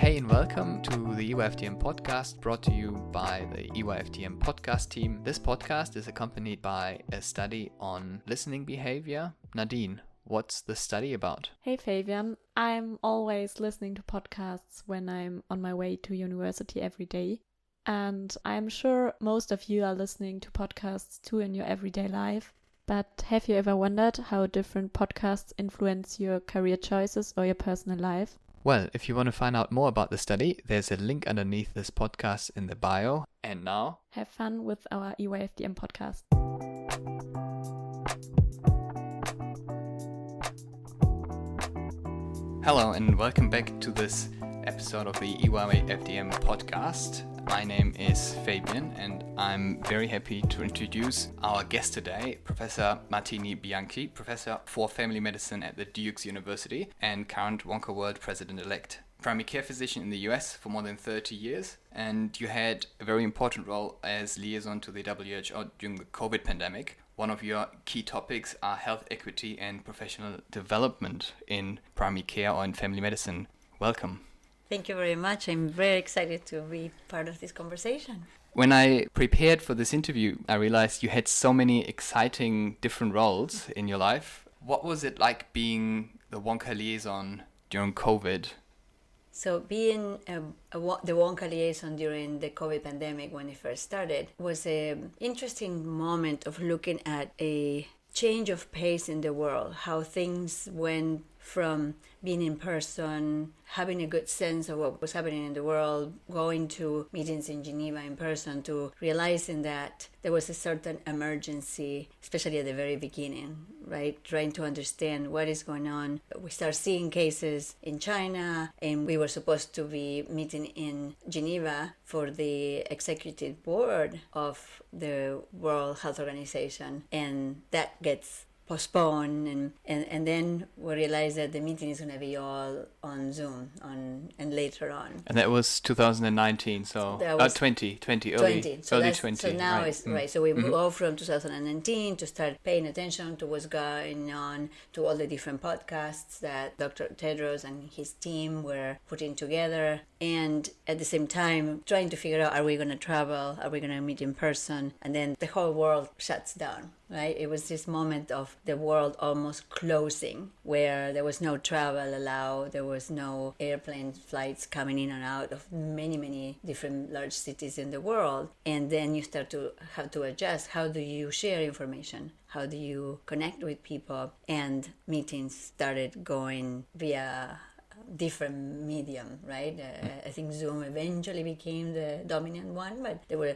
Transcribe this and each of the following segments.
Hey and welcome to the EYFDM Podcast, brought to you by the EYFDM Podcast team. This podcast is accompanied by a study on listening behavior. Nadine, what's the study about? Hey Fabian, I'm always listening to podcasts when I'm on my way to university every day. And I'm sure most of you are listening to podcasts too in your everyday life. But have you ever wondered how different podcasts influence your career choices or your personal life? Well, if you want to find out more about the study, there's a link underneath this podcast in the bio. And now, have fun with our EYFDM podcast. Hello and welcome back to this episode of the EYFDM podcast. My name is Fabian and I'm very happy to introduce our guest today, Professor Martinez-Bianchi, Professor for Family Medicine at the Duke University and current WONCA World President-elect. Primary care physician in the US for more than 30 years, and you had a very important role as liaison to the WHO during the COVID pandemic. One of your key topics are health equity and professional development in primary care or in family medicine. Welcome. Thank you very much. I'm very excited to be part of this conversation. When I prepared for this interview, I realized you had so many exciting different roles in your life. What was it like being the WONCA liaison during COVID? So being the WONCA liaison during the COVID pandemic when it first started was an interesting moment of looking at a change of pace in the world, how things went from being in person, having a good sense of what was happening in the world, going to meetings in Geneva in person, to realizing that there was a certain emergency, especially at the very beginning, right? Trying to understand what is going on. We start seeing cases in China, and we were supposed to be meeting in Geneva for the executive board of the World Health Organization, and that gets postponed, and then we realized that the meeting is going to be all on Zoom and later on. And that was 2019, so that was 2020, early 20. So now right. it's right. So we go from 2019 to start paying attention to what's going on, to all the different podcasts that Dr. Tedros and his team were putting together, and at the same time trying to figure out, are we going to travel? Are we going to meet in person? And then the whole world shuts down. Right? It was this moment of the world almost closing, where there was no travel allowed, there was no airplane flights coming in and out of many, many different large cities in the world. And then you start to have to adjust. How do you share information? How do you connect with people? And meetings started going via different medium, right? I think Zoom eventually became the dominant one, but there were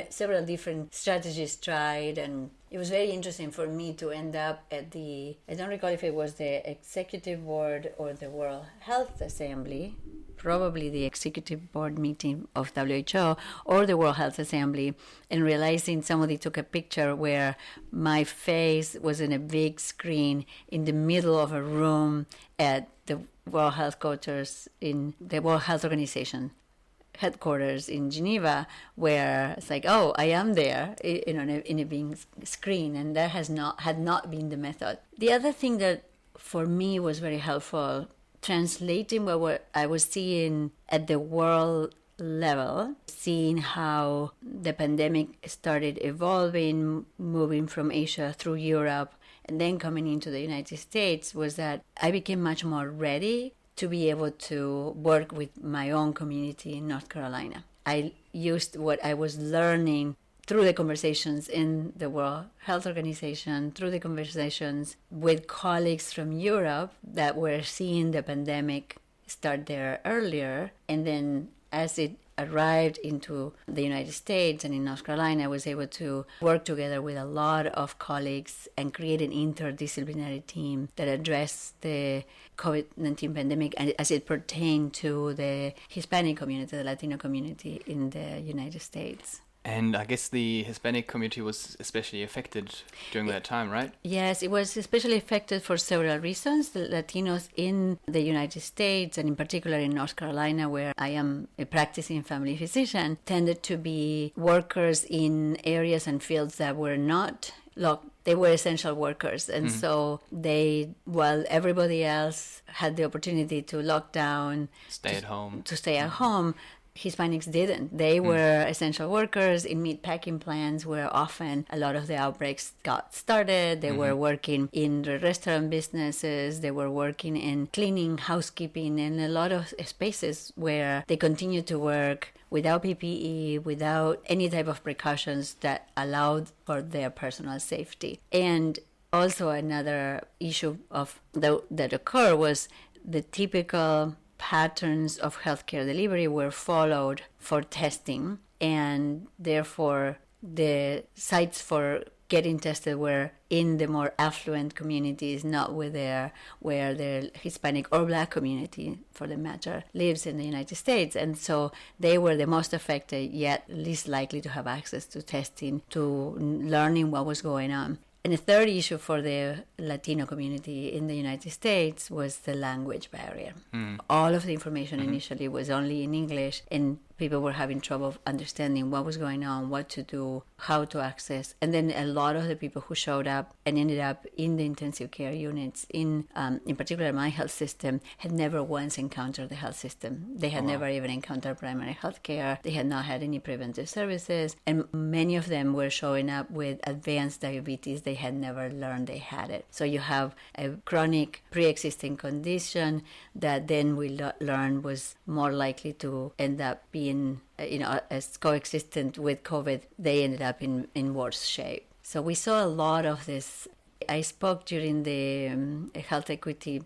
several different strategies tried, and it was very interesting for me to end up at I don't recall if it was the executive board or the World Health Assembly, probably the executive board meeting of WHO or the World Health Assembly, and realizing somebody took a picture where my face was in a big screen in the middle of a room at the World Health Quarters in the World Health Organization headquarters in Geneva, where it's like, oh, I am there, in a big screen, and that had not been the method. The other thing that for me was very helpful, translating what I was seeing at the world level, seeing how the pandemic started evolving, moving from Asia through Europe, and then coming into the United States, was that I became much more ready to be able to work with my own community in North Carolina. I used what I was learning through the conversations in the World Health Organization, through the conversations with colleagues from Europe that were seeing the pandemic start there earlier, and then as it arrived into the United States and in North Carolina, I was able to work together with a lot of colleagues and create an interdisciplinary team that addressed the COVID-19 pandemic as it pertained to the Hispanic community, the Latino community in the United States. And I guess the Hispanic community was especially affected during that time, right? Yes, it was especially affected for several reasons. The Latinos in the United States, and in particular in North Carolina, where I am a practicing family physician, tended to be workers in areas and fields that were not they were essential workers. And so they, while everybody else had the opportunity to lock down, Stay at home. to stay at home, Hispanics didn't. They were essential workers in meat packing plants where often a lot of the outbreaks got started. They were working in the restaurant businesses. They were working in cleaning, housekeeping, and a lot of spaces where they continued to work without PPE, without any type of precautions that allowed for their personal safety. And also another issue that occurred was the typical patterns of healthcare delivery were followed for testing, and therefore the sites for getting tested were in the more affluent communities, not where the Hispanic or Black community, for the matter, lives in the United States. And so they were the most affected, yet least likely to have access to testing, to learning what was going on. And the third issue for the Latino community in the United States was the language barrier. All of the information initially was only in English, and people were having trouble understanding what was going on, what to do, how to access. And then a lot of the people who showed up and ended up in the intensive care units, in particular my health system, had never once encountered the health system. They had never even encountered primary health care. They had not had any preventive services. And many of them were showing up with advanced diabetes. They had never learned they had it. So you have a chronic pre-existing condition that then we learned was more likely to end up being, as coexistent with COVID. They ended up in worse shape. So we saw a lot of this. I spoke during the health equity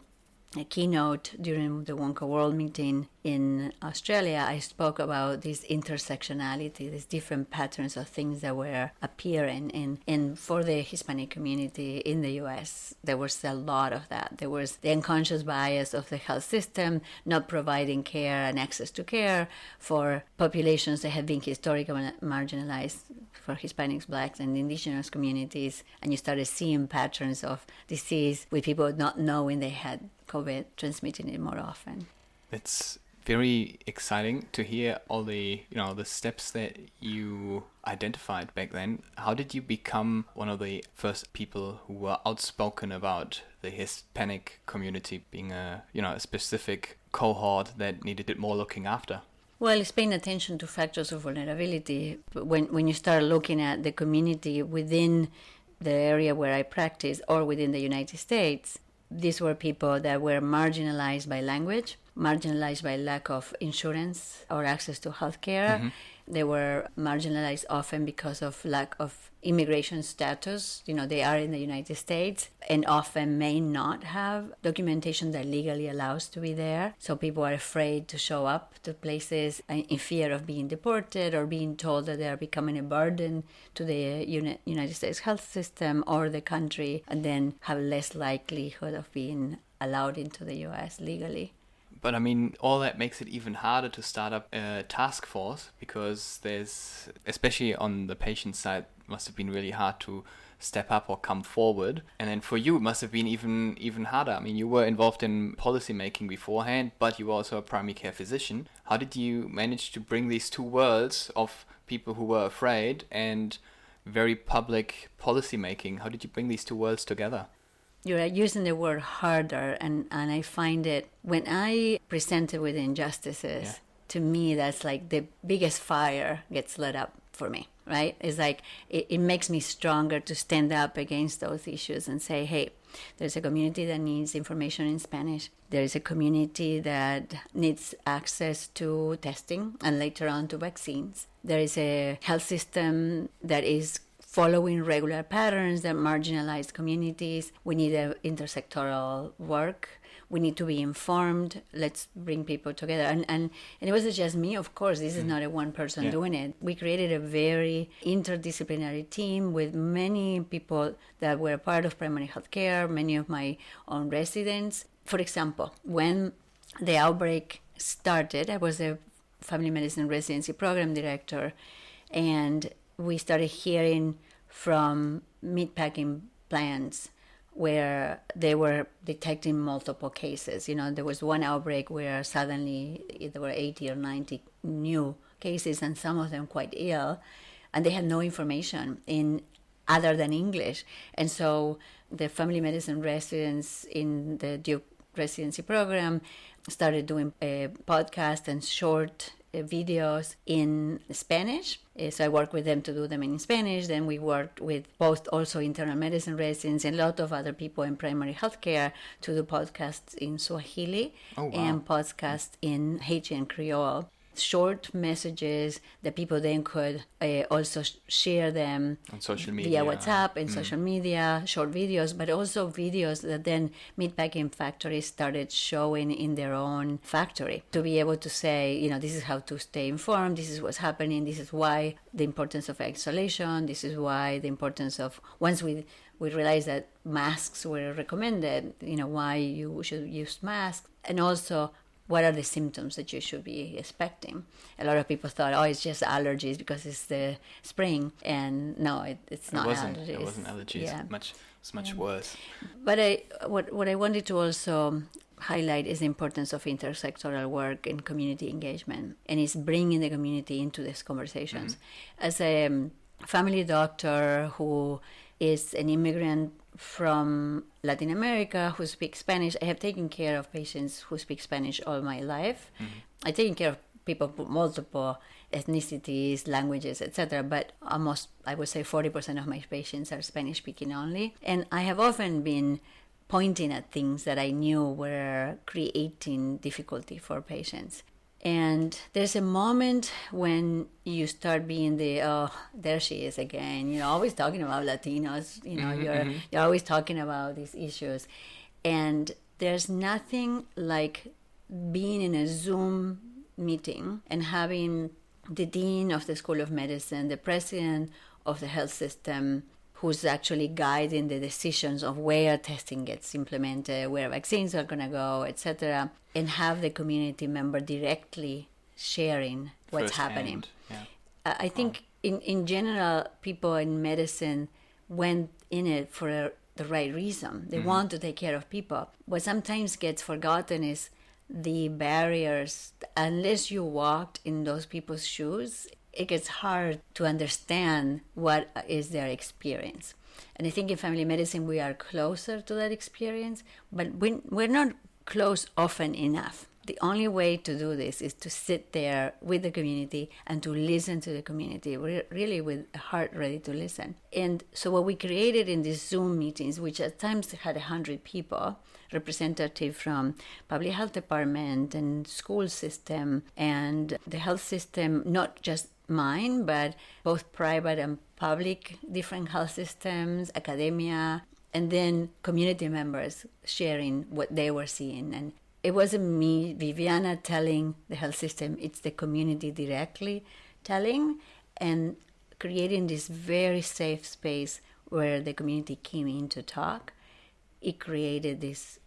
keynote during the WONCA World meeting in Australia. I spoke about this intersectionality, these different patterns of things that were appearing. And for the Hispanic community in the US, there was a lot of that. There was the unconscious bias of the health system not providing care and access to care for populations that had been historically marginalized, for Hispanics, Blacks, and indigenous communities. And you started seeing patterns of disease with people not knowing they had COVID, transmitting it more often. It's very exciting to hear all the steps that you identified back then. How did you become one of the first people who were outspoken about the Hispanic community being a specific cohort that needed more looking after? Well, it's paying attention to factors of vulnerability. When you start looking at the community within the area where I practice or within the United States, these were people that were marginalized by language, marginalized by lack of insurance or access to healthcare. They were marginalized often because of lack of immigration status. They are in the United States and often may not have documentation that legally allows to be there. So people are afraid to show up to places in fear of being deported or being told that they are becoming a burden to the United States health system or the country, and then have less likelihood of being allowed into the US legally. But I mean, all that makes it even harder to start up a task force, because there's, especially on the patient side, must have been really hard to step up or come forward. And then for you, it must have been even harder. I mean, you were involved in policy making beforehand, but you were also a primary care physician. How did you manage to bring these two worlds of people who were afraid and very public policy making? How did you bring these two worlds together? You're using the word harder, and I find it, when I presented with injustices, to me, that's like the biggest fire gets lit up for me, right? It's like, it makes me stronger to stand up against those issues and say, hey, there's a community that needs information in Spanish. There is a community that needs access to testing and later on to vaccines. There is a health system that is following regular patterns that marginalize communities. We need intersectoral work. We need to be informed. Let's bring people together. And it wasn't just me, of course. This is not a one person doing it. We created a very interdisciplinary team with many people that were part of primary health care, many of my own residents. For example, when the outbreak started, I was a family medicine residency program director, and we started hearing from meatpacking plants where they were detecting multiple cases. There was one outbreak where suddenly there were 80 or 90 new cases, and some of them quite ill, and they had no information. In other than English. And so the family medicine residents in the Duke residency program started doing a podcast and short videos in Spanish. So I worked with them to do them in Spanish. Then we worked with both also internal medicine residents and a lot of other people in primary healthcare to do podcasts in Swahili and podcasts in Haitian and Creole. Short messages that people then could also share them on social media, via WhatsApp and social media, short videos, but also videos that then meatpacking factories started showing in their own factory to be able to say, this is how to stay informed, this is what's happening, this is why the importance of isolation, this is why the importance of, once we realized that masks were recommended, why you should use masks, and also what are the symptoms that you should be expecting? A lot of people thought, it's just allergies because it's the spring, and no, it's not allergies. It wasn't allergies. Yeah. It's much worse. But what I wanted to also highlight is the importance of intersectoral work and community engagement, and it's bringing the community into these conversations. As a family doctor who is an immigrant from Latin America who speaks Spanish, I have taken care of patients who speak Spanish all my life. I've taken care of people with multiple ethnicities, languages, etc. But almost, I would say 40% of my patients are Spanish speaking only. And I have often been pointing at things that I knew were creating difficulty for patients. And there's a moment when you start being there she is again, always talking about Latinos, you're always talking about these issues. And there's nothing like being in a Zoom meeting and having the dean of the School of Medicine, the president of the health system, who's actually guiding the decisions of where testing gets implemented, where vaccines are going to go, etc., and have the community member directly sharing what's happening. Yeah. I think in general, people in medicine went in it for the right reason. They want to take care of people. What sometimes gets forgotten is the barriers. Unless you walked in those people's shoes, it gets hard to understand what is their experience. And I think in family medicine, we are closer to that experience, but we're not close often enough. The only way to do this is to sit there with the community and to listen to the community, really with a heart ready to listen. And so what we created in these Zoom meetings, which at times had 100 people, representative from public health department and school system and the health system, not just mine, but both private and public, different health systems, academia, and then community members sharing what they were seeing. And it wasn't me, Viviana, telling the health system, it's the community directly telling, and creating this very safe space where the community came in to talk. It created this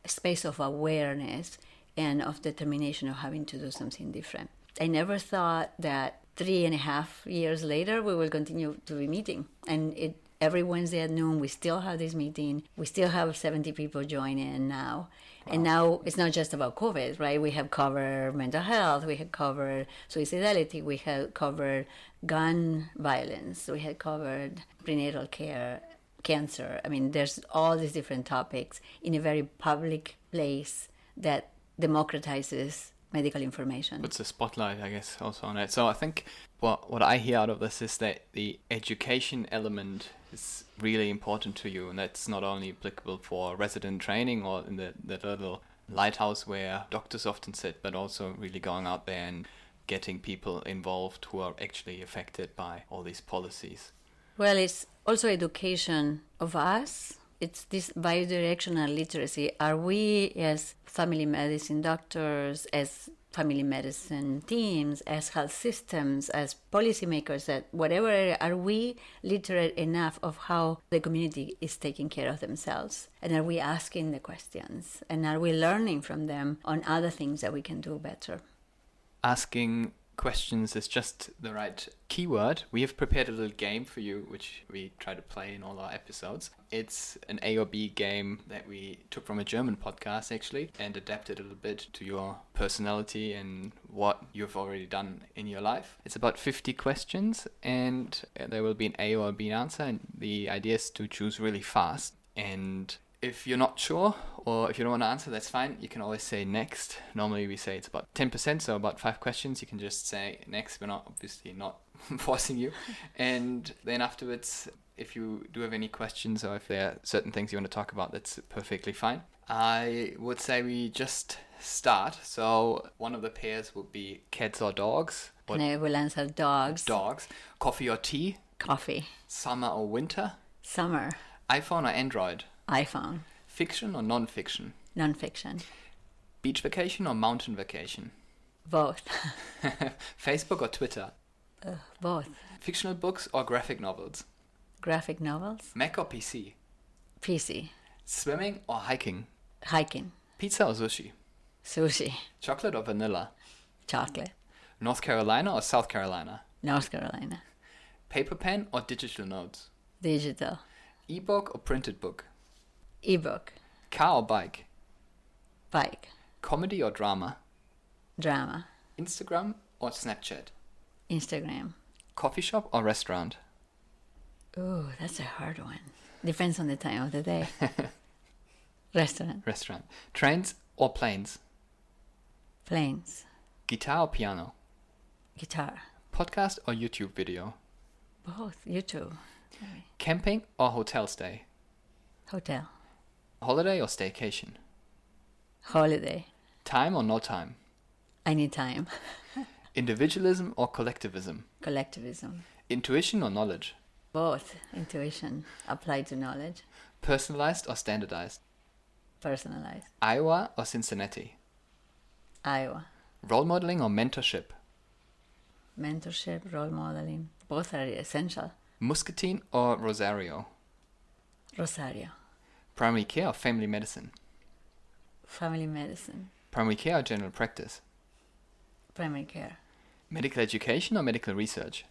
space of awareness and of determination of having to do something different. I never thought that 3.5 years later we will continue to be meeting, and every Wednesday at noon we still have this meeting. We still have 70 people join in now. Wow. And now it's not just about COVID, right? We have covered mental health, we have covered suicidality, we have covered gun violence, we have covered prenatal care, cancer. I mean, there's all these different topics in a very public place that democratizes medical information. Puts a spotlight, I guess, also on it. So I think what I hear out of this is that the education element is really important to you, and that's not only applicable for resident training or in the little lighthouse where doctors often sit, but also really going out there and getting people involved who are actually affected by all these policies. Well, it's also education of us. It's this bidirectional literacy. Are we, as family medicine doctors, as family medicine teams, as health systems, as policymakers, that whatever area, are we literate enough of how the community is taking care of themselves? And are we asking the questions? And are we learning from them on other things that we can do better? Asking questions is just the right keyword. We have prepared a little game for you, which we try to play in all our episodes. It's an A or B game that we took from a German podcast, actually, and adapted a little bit to your personality and what you've already done in your life. It's about 50 questions, and there will be an A or a B answer, and the idea is to choose really fast. And if you're not sure, or if you don't want to answer, that's fine. You can always say next. Normally we say it's about 10%, so about 5 questions. You can just say next. We're obviously not forcing you. And then afterwards, if you do have any questions or if there are certain things you want to talk about, that's perfectly fine. I would say we just start. So one of the pairs would be cats or dogs. And I will answer dogs. Dogs. Coffee or tea. Coffee. Summer or winter. Summer. iPhone or Android. iPhone. Fiction or non-fiction? Non-fiction. Beach vacation or mountain vacation? Both. Facebook or Twitter? Both. Fictional books or graphic novels? Graphic novels. Mac or PC? PC. Swimming or hiking? Hiking. Pizza or sushi? Sushi. Chocolate or vanilla? Chocolate. North Carolina or South Carolina? North Carolina. Paper pen or digital notes? Digital. Ebook or printed book? Ebook. Car or bike? Bike. Comedy or drama? Drama. Instagram or Snapchat? Instagram. Coffee shop or restaurant? Ooh, that's a hard one. Depends on the time of the day. Restaurant. Restaurant. Trains or planes? Planes. Guitar or piano? Guitar. Podcast or YouTube video? Both. YouTube. Camping or hotel stay? Hotel. Holiday or staycation? Holiday. Time or no time? I need time. Individualism or collectivism? Collectivism. Intuition or knowledge? Both. Intuition. Applied to knowledge. Personalized or standardized? Personalized. Iowa or Cincinnati? Iowa. Role modeling or mentorship? Mentorship, role modeling. Both are essential. Muscatine or Rosario? Rosario. Primary care or family medicine? Family medicine. Primary care or general practice? Primary care. Medical education or medical research?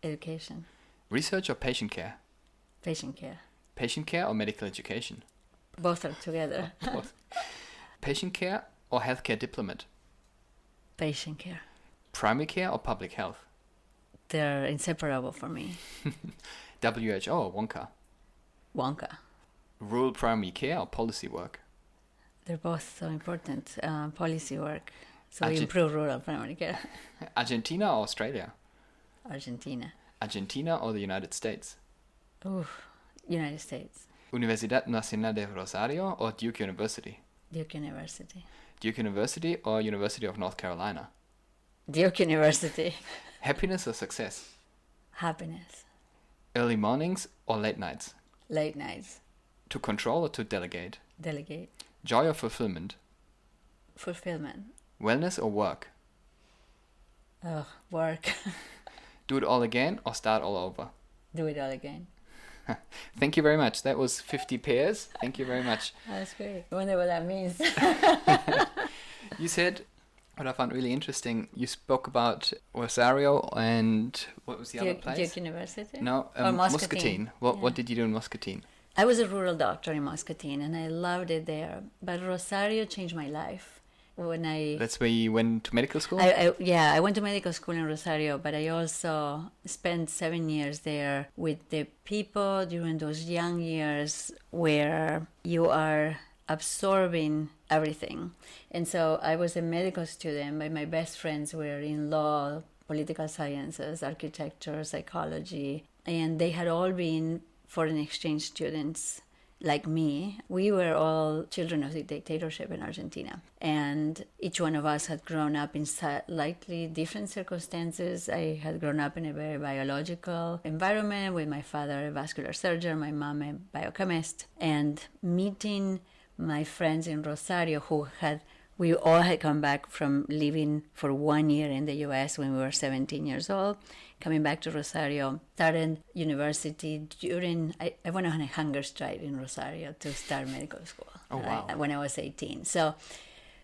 Education. Research or patient care? Patient care. Patient care or medical education? Both are together. Both. Patient care or healthcare diplomat? Patient care. Primary care or public health? They're inseparable for me. WHO or WONCA? WONCA. Rural primary care or policy work? They're both so important. Policy work. So we Argent- improve rural primary care. Argentina or Australia? Argentina. Argentina or the United States? Ooh, United States. Universidad Nacional de Rosario or Duke University? Duke University. Duke University or University of North Carolina? Duke University. Happiness or success? Happiness. Early mornings or late nights? Late nights. To control or to delegate? Delegate. Joy or fulfillment? Fulfillment. Wellness or work? Oh, work. Do it all again or start all over? Do it all again. Thank you very much. That was 50 pairs. Thank you very much. That's great. I wonder what that means. You said, what I found really interesting, you spoke about Rosario and what was the other place? Duke University? No, Or Muscatine. Yeah. What did you do in Muscatine? I was a rural doctor in Muscatine and I loved it there. But Rosario changed my life. When That's where you went to medical school? I went to medical school in Rosario, but I also spent 7 years there with the people during those young years where you are absorbing everything. And so I was a medical student, but my best friends were in law, political sciences, architecture, psychology, and they had all been foreign exchange students like me. We were all children of the dictatorship in Argentina, and each one of us had grown up in slightly different circumstances. I had grown up in a very biological environment with my father, a vascular surgeon, my mom, a biochemist, and meeting my friends in Rosario we all had come back from living for 1 year in the US when we were 17 years old, coming back to Rosario, started university I went on a hunger strike in Rosario to start medical school. Oh, wow. When I was 18. So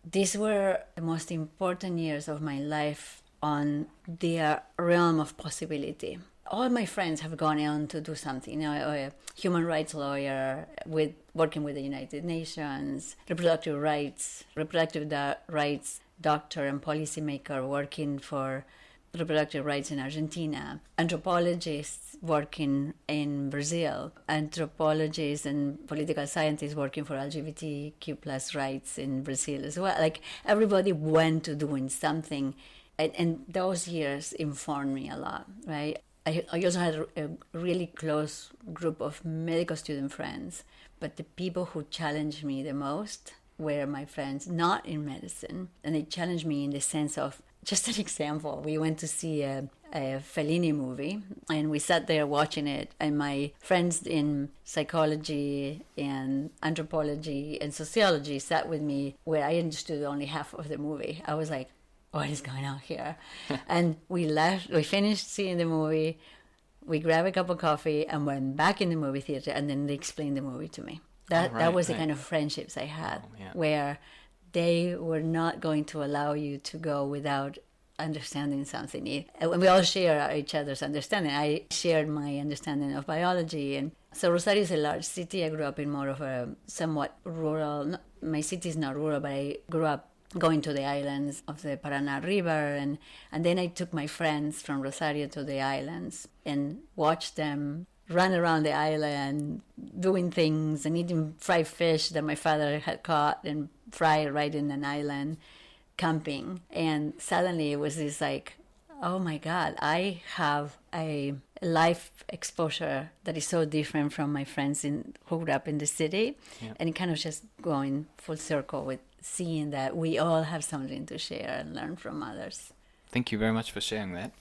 these were the most important years of my life on their realm of possibility. All my friends have gone on to do something, a human rights lawyer working with the United Nations, reproductive rights doctor and policymaker working for reproductive rights in Argentina, anthropologists working in Brazil, anthropologists and political scientists working for LGBTQ plus rights in Brazil as well. Like everybody went to doing something, and those years informed me a lot, right? I also had a really close group of medical student friends, but the people who challenged me the most were my friends not in medicine, and they challenged me in the sense of, just an example, we went to see a Fellini movie, and we sat there watching it, and my friends in psychology and anthropology and sociology sat with me where I understood only half of the movie. I was like, what is going on here? And we finished seeing the movie, we grabbed a cup of coffee and went back in the movie theater, and then they explained the movie to me. That was the kind of friendships I had, where they were not going to allow you to go without understanding something. And we all share each other's understanding. I shared my understanding of biology. And so Rosario is a large city. I grew up in more of a somewhat rural, my city is not rural, but I grew up going to the islands of the Paraná River. And then I took my friends from Rosario to the islands and watched them run around the island doing things and eating fried fish that my father had caught and fried right in an island, camping. And suddenly it was this like, oh my God, I have a life exposure that is so different from my friends who grew up in the city. Yeah. And it kind of just going full circle with seeing that we all have something to share and learn from others. Thank you very much for sharing that.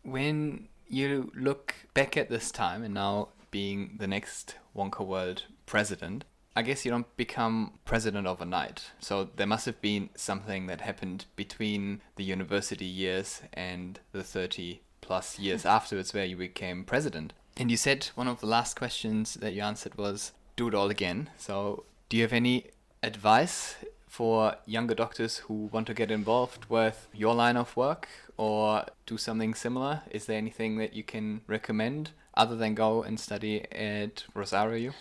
When you look back at this time and now being the next WONCA World president, I guess you don't become president overnight. So there must have been something that happened between the university years and the 30 plus years afterwards where you became president. And you said one of the last questions that you answered was, do it all again. So do you have any advice for younger doctors who want to get involved with your line of work or do something similar? Is there anything that you can recommend other than go and study at Rosario?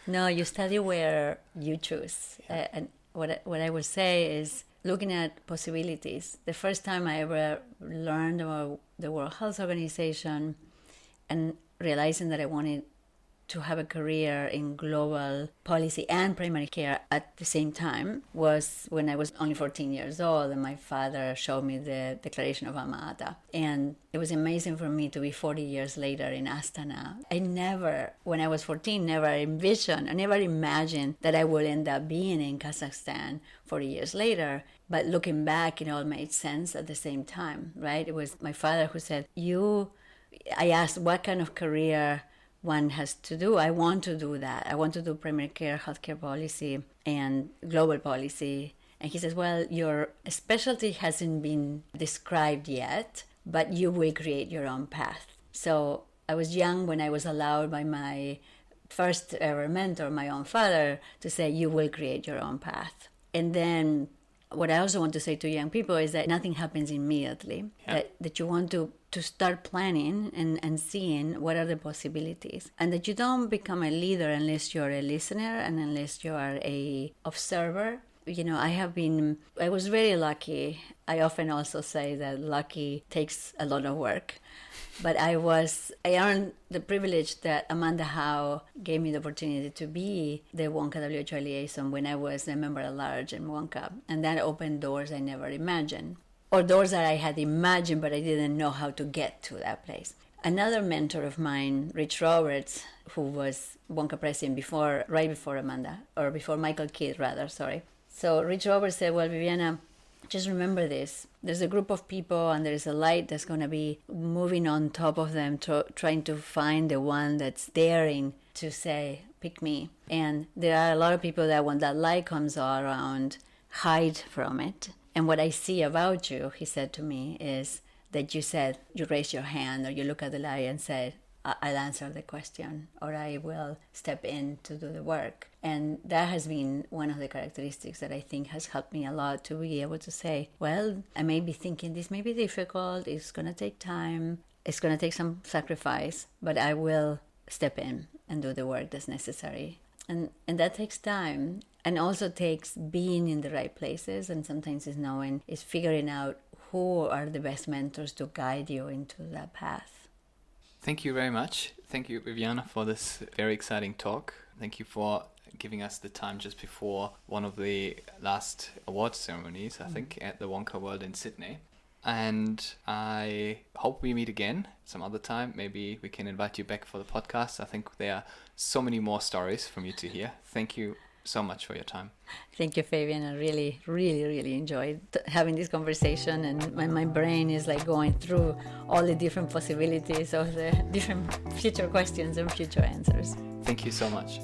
No, you study where you choose. And what I would say is looking at possibilities. The first time I ever learned about the World Health Organization and realizing that I wanted to have a career in global policy and primary care at the same time was when I was only 14 years old, and my father showed me the Declaration of Alma-Ata. And it was amazing for me to be 40 years later in Astana. I never, when I was 14, never envisioned, I never imagined that I would end up being in Kazakhstan 40 years later. But looking back, it all made sense at the same time, right? It was my father who said, I asked what kind of career one has to do. I want to do that. I want to do primary care, healthcare policy, and global policy. And he says, well, your specialty hasn't been described yet, but you will create your own path. So I was young when I was allowed by my first ever mentor, my own father, to say, you will create your own path. And then what I also want to say to young people is that nothing happens immediately, that you want to start planning and seeing what are the possibilities, and that you don't become a leader unless you're a listener and unless you are a observer. You know, I was very lucky. I often also say that lucky takes a lot of work. But I earned the privilege that Amanda Howe gave me the opportunity to be the WONCA WHO liaison when I was a member at large in WONCA. And that opened doors I never imagined. Or doors that I had imagined, but I didn't know how to get to that place. Another mentor of mine, Rich Roberts, who was WONCA president before Michael Kidd, rather. So Rich Roberts said, well, Viviana, just remember this. There's a group of people and there's a light that's going to be moving on top of them, trying to find the one that's daring to say, pick me. And there are a lot of people that when that light comes all around, hide from it. And what I see about you, he said to me, is that you said, you raised your hand or you look at the light and said, I'll answer the question, or I will step in to do the work. And that has been one of the characteristics that I think has helped me a lot, to be able to say, well, I may be thinking this may be difficult, it's going to take time, it's going to take some sacrifice, but I will step in and do the work that's necessary. And that takes time, and also takes being in the right places, and sometimes it's figuring out who are the best mentors to guide you into that path. Thank you very much. Thank you, Viviana, for this very exciting talk. Thank you for giving us the time just before one of the last awards ceremonies, I think, at the WONCA World in Sydney. And I hope we meet again some other time. Maybe we can invite you back for the podcast. I think there are so many more stories from you to hear. Thank you so much for your time. Thank you, Fabian. I really, really, really enjoyed having this conversation, and my brain is like going through all the different possibilities of the different future questions and future answers. Thank you so much.